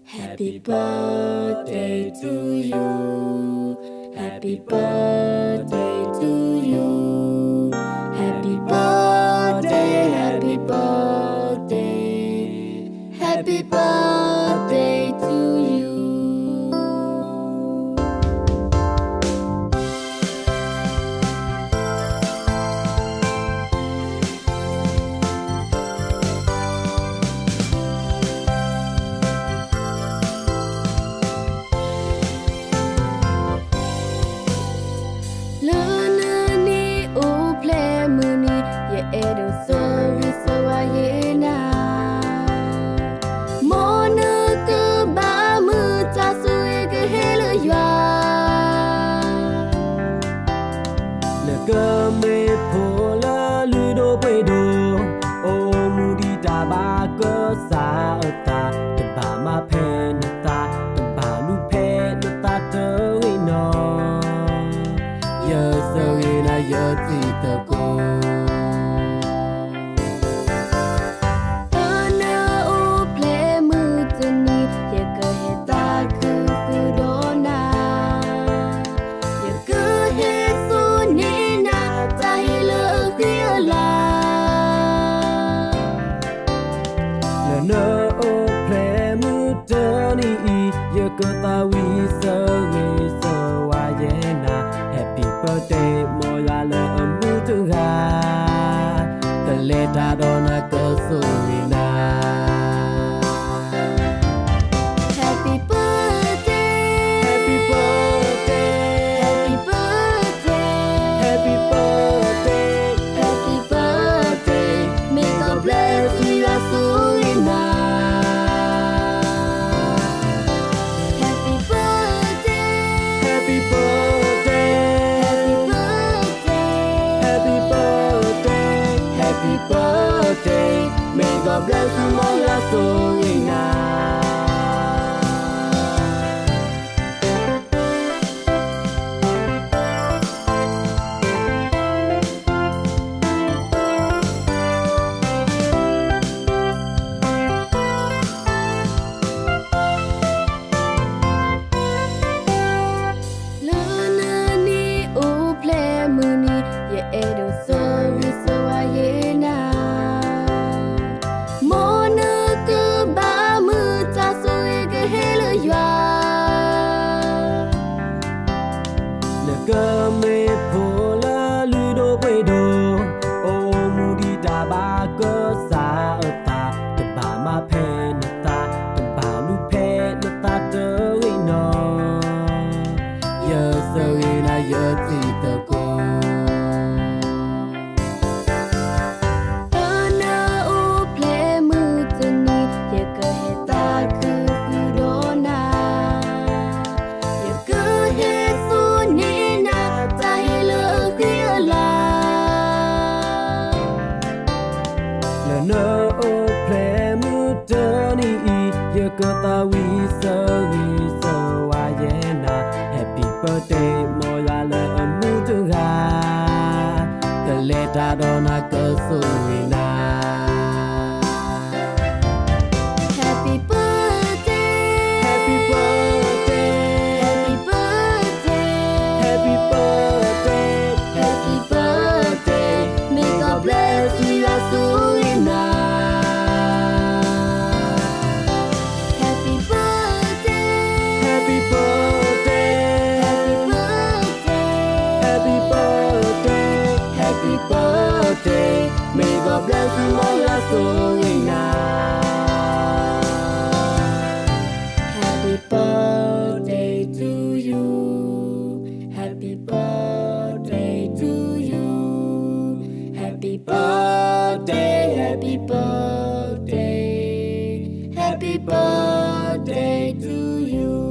Happy birthday to you. Happy birthday to you. Happy birthday, happy birthday. Happy birthday to you. Edo sorry so ayena Mona ke ba mu ta sue ke helo ywa Le ke me phola lu do pwe do o mu di ta ba ke sa ta te ba ma phe ni ta te ba lu phe ni ta te wi no Ye so ye na ye ti te ko Kota wi so we so wa yena Happy birthday mo ya le amu tu ga the letter dona ko so we na Happy birthday Happy birthday Happy birthday Happy birthday Happy birthday May God bless you your soul in Happy birthday, may God bless you all your soul in Edo sorry so ayena Mona ke ba mu ta sue ke helo ywa Le ke me phola lu do pwe do o mu di ta ba ke sa ta te ba ma phe ni ta te ba lu phe ni ta te wi no Ye so ye na ye ti te ko Kota wi so wa yena Happy birthday mo ya le amu tu ga the letter dona ko so we na Happy birthday Happy birthday Happy birthday Happy birthday Happy birthday May God bless you your soul in Happy birthday Happy birthday Happy birthday Happy birthday May God bless you all your soul in Happy birthday to you. Happy birthday to you. Happy birthday, happy birthday. Happy birthday to you.